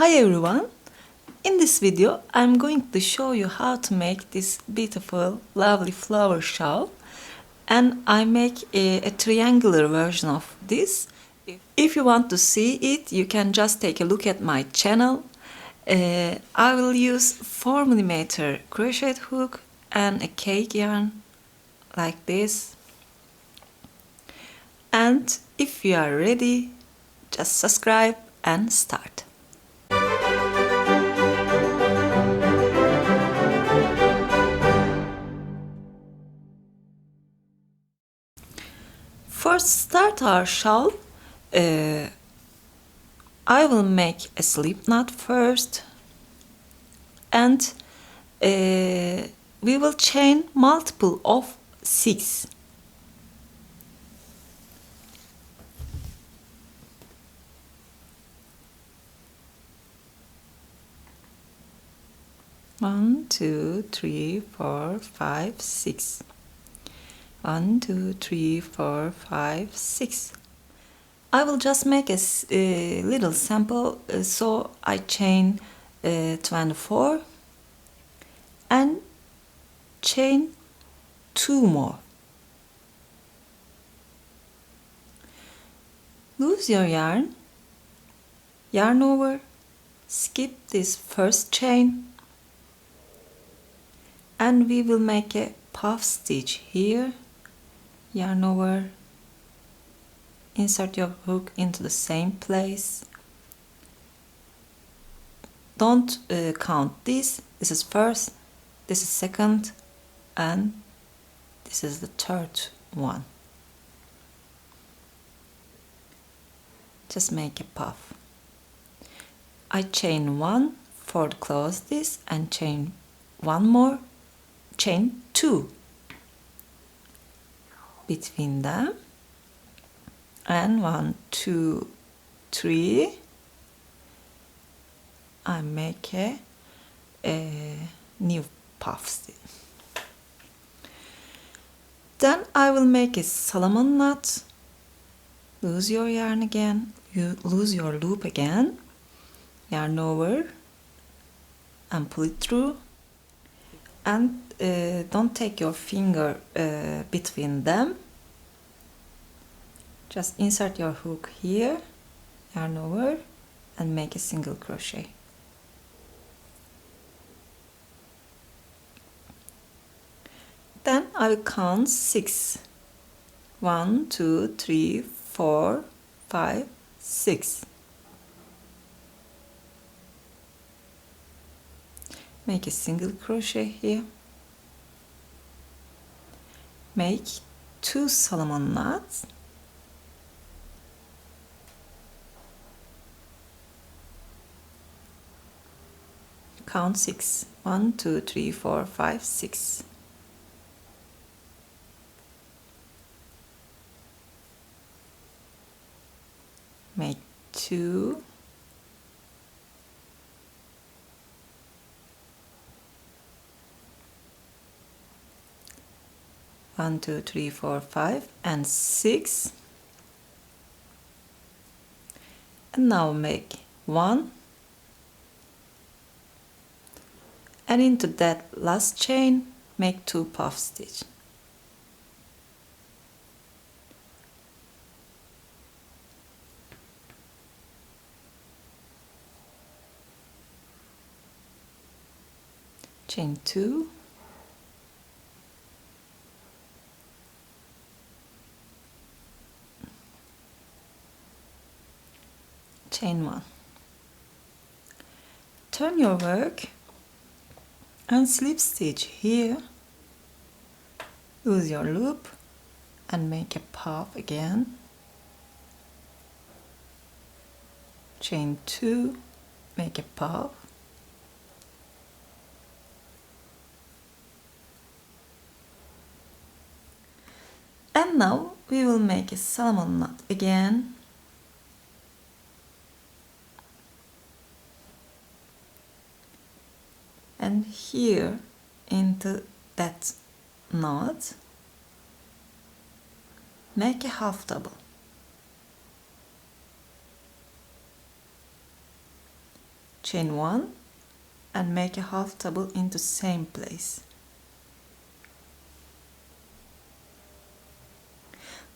Hi everyone! In this video I'm going to show you how to make this beautiful lovely flower shawl, and I make a triangular version of this. If you want to see it, you can just take a look at my channel. I will use 4mm crochet hook and a cake yarn like this. And if you are ready, just subscribe and start. First, start our shawl. I will make a slip knot first, and we will chain multiple of 6. One, two, three, four, five, 6. 1, 2, 3, 4, 5, 6. I will just make a little sample, so I chain 24 and chain 2 more. Lose your yarn, yarn over, skip this first chain, and we will make a puff stitch here. Yarn over, insert your hook into the same place. Don't count this. This is first, this is second, and this is the third one. Just make a puff. I chain 1 for to close this, and chain 1 more, chain 2 between them, and 1, 2, 3. I make a new puff stitch. Then I will make a Solomon knot. Lose your yarn again, you lose your loop again, yarn over and pull it through, and don't take your finger between them. Just insert your hook here, yarn over, and make a single crochet. Then I will count 6. 1, 2, 3, 4, 5, 6. Make a single crochet here. Make 2 Solomon knots. Count 6. 1, 2, 3, 4, 5, 6. Make 2. One, 2, 3, 4, 5, and 6. And now make 1. And into that last chain, make 2 puff stitch. Chain 2. Chain 1. Turn your work and slip stitch here. Lose your loop and make a puff again. Chain 2, make a puff. And now we will make a Solomon knot again. And here into that knot, make a half double. chain 1 and make a half double into same place.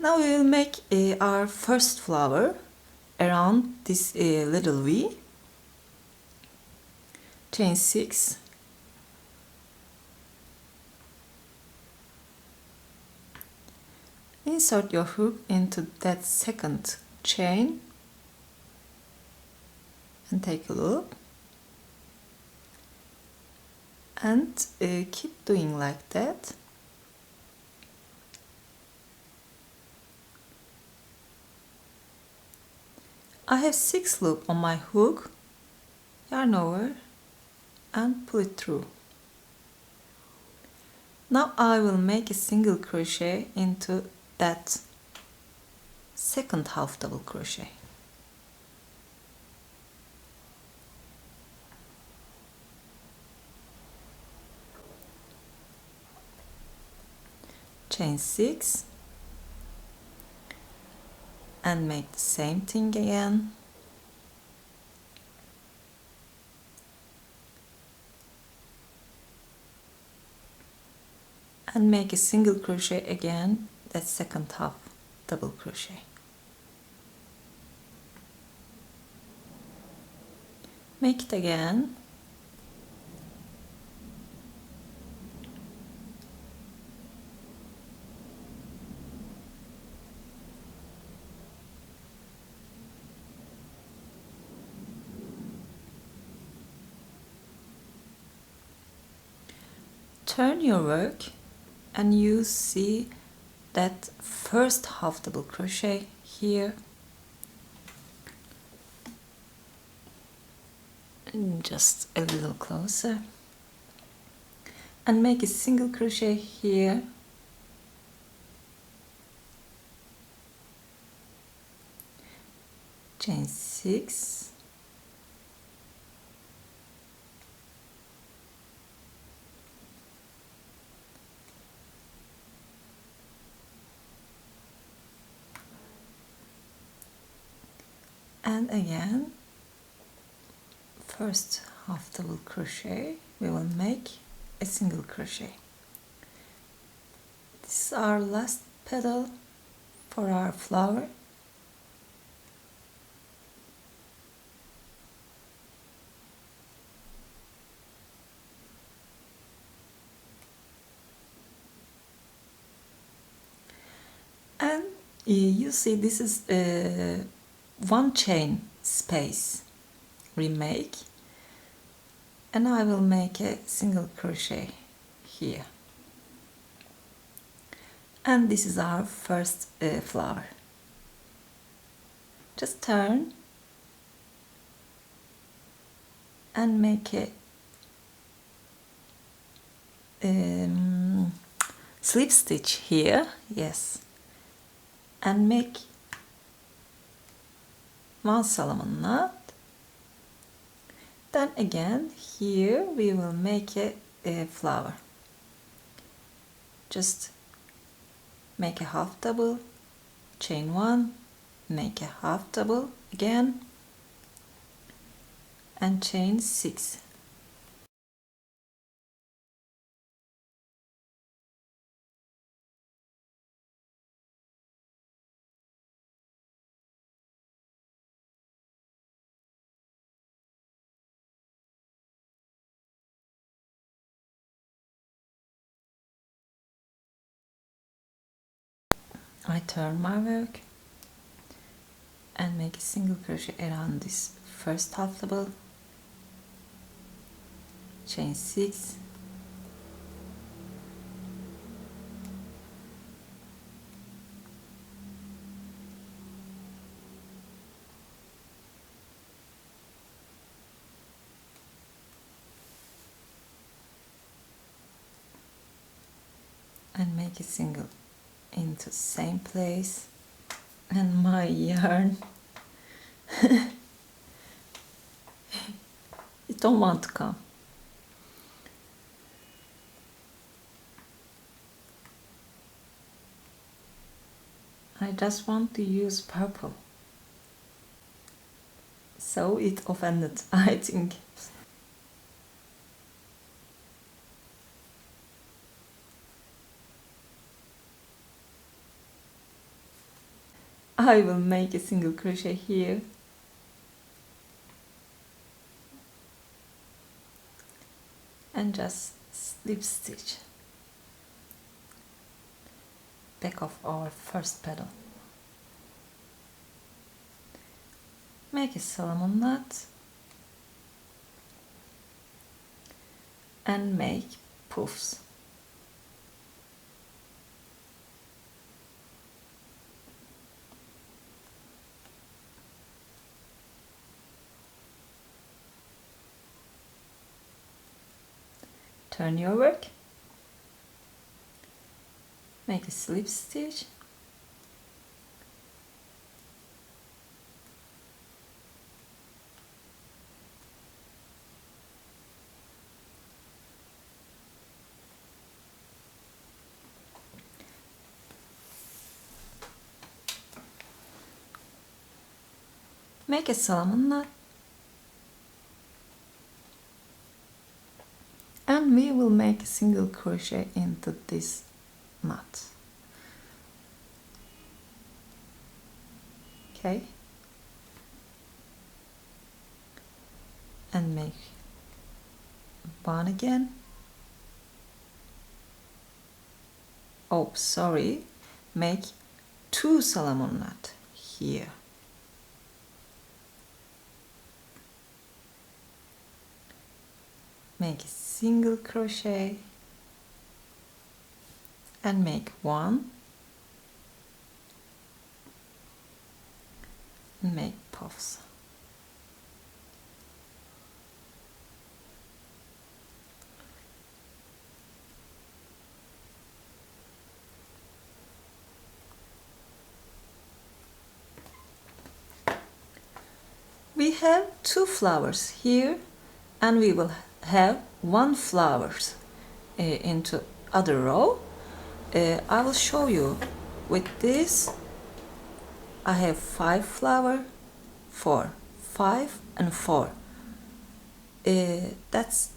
Now we will make our first flower around this little V. Chain 6, insert your hook into that second chain and take a loop, and keep doing like that. I have 6 loops on my hook. Yarn over and pull it through. Now I will make a single crochet into that second half double crochet. Chain 6 and make the same thing again. And make a single crochet again, that second half double crochet. Make it again. Turn your work and you see that first half double crochet here, and just a little closer, and make a single crochet here, chain 6, and again first half double crochet, we will make a single crochet. This is our last petal for our flower. And you see this is one chain space remake, and I will make a single crochet here, and this is our first flower. Just turn and make a slip stitch here, yes, and make one Solomon knot. Then again here we will make a flower. Just make a half double, chain 1, make a half double again, and chain 6. I turn my work and make a single crochet around this first half double, chain 6, and make a single into same place, and my yarn it don't want to come. I just want to use purple. so it offended, I think. I will make a single crochet here and just slip stitch back of our first petal. Make a Solomon knot and make puffs. Turn your work, make a slip stitch, make a Solomon knot, and we will make a single crochet into this knot. Okay, and make one again. Oh, sorry, make 2 Solomon knot here. Make a single crochet and make 1 and make puffs. We have 2 flowers here, and we will have 1 flowers into other row. I will show you with this. I have 5 flower, 4, 5 and 4. That's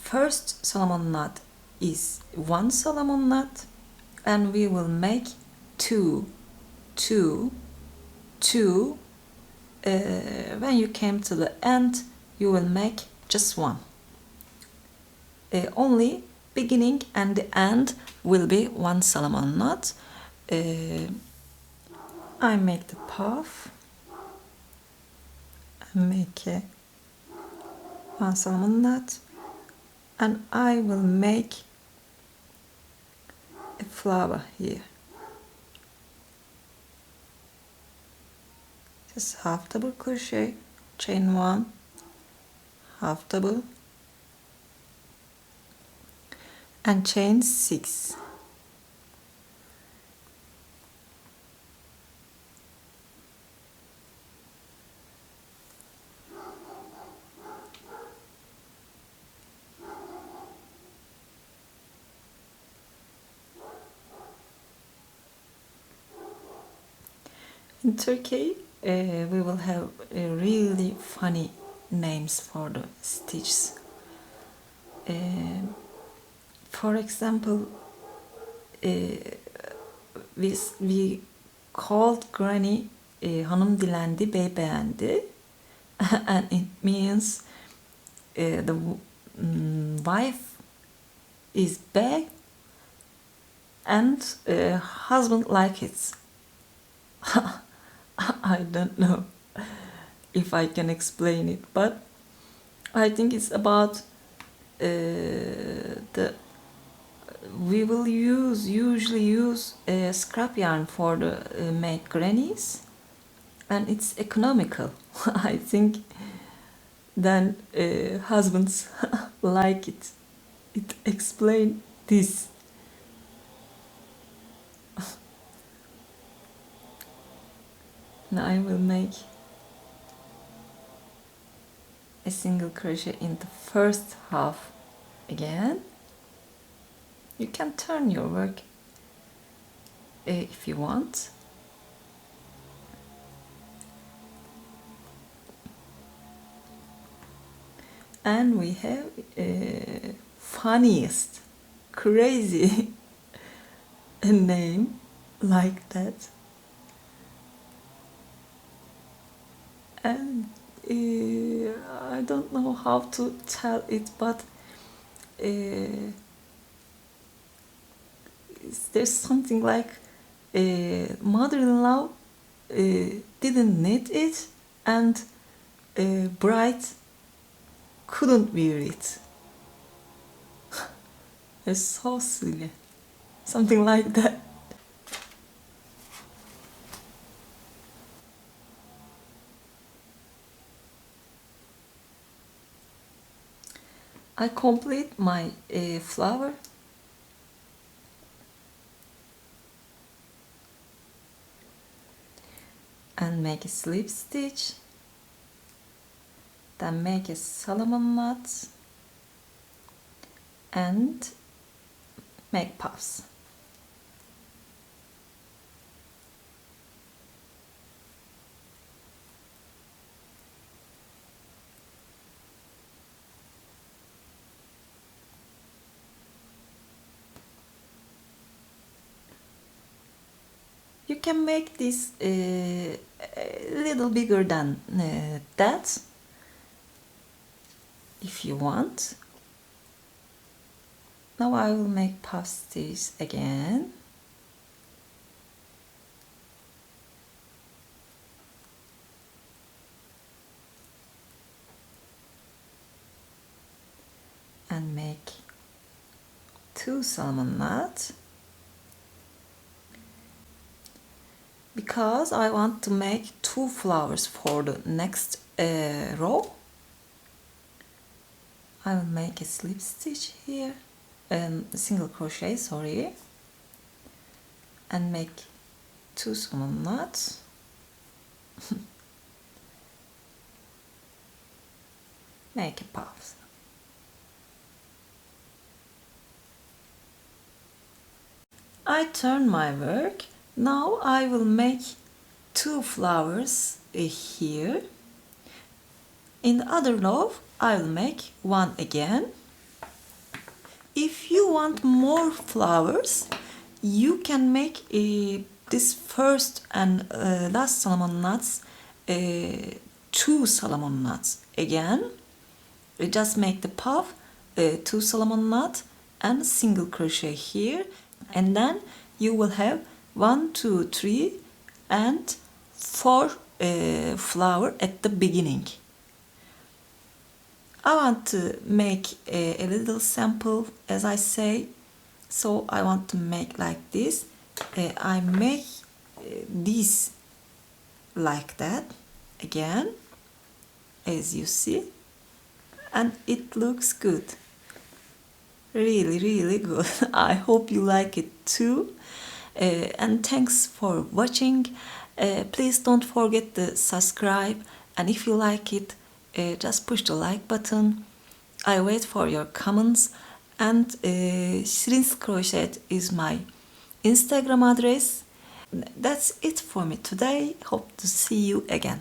first Solomon knot is 1 Solomon knot, and we will make 2, 2, 2. When you came to the end, you will make just 1. Only beginning and the end will be 1 Solomon knot. I make the puff, I make 1 Solomon knot, and I will make a flower here. Just half double crochet, chain 1, half double, and chain 6. In Turkey, we will have really funny names for the stitches. For example, we called Granny hanım dilendi, bey beğendi, and it means the wife is beg and husband like it. I don't know if I can explain it, but I think it's about we will usually use scrap yarn for the make grannies, and it's economical. I think then husbands like it. It explain this. Now I will make a single crochet in the first half again. You can turn your work if you want. And we have funniest, crazy name like that. And I don't know how to tell it, but there's something like mother-in-law didn't need it, and bride couldn't wear it. It's so silly. Something like that. I complete my flower. And make a slip stitch. Then make a Solomon knot. And make puffs. You can make this a little bigger than that if you want. Now I will make puff stitch again. And make 2 Solomon knots. Because I want to make 2 flowers for the next row, I will make a slip stitch here, single crochet, sorry, and make 2 Solomon knots. Make a puff. I turn my work. Now I will make 2 flowers here. In the other row I will make 1 again. If you want more flowers, you can make this first and last Solomon knots 2 Solomon knots again. Just make the puff, 2 Solomon knot and single crochet here, and then you will have 1, 2, 3 and 4 flower at the beginning. I want to make a little sample, as I say, so I want to make like this. I make this like that again, as you see, and it looks good. Really, really good. I hope you like it too. And thanks for watching. Please don't forget to subscribe, and if you like it, just push the like button. I wait for your comments, and Sirin's Crochet is my Instagram address. That's it for me today. Hope to see you again.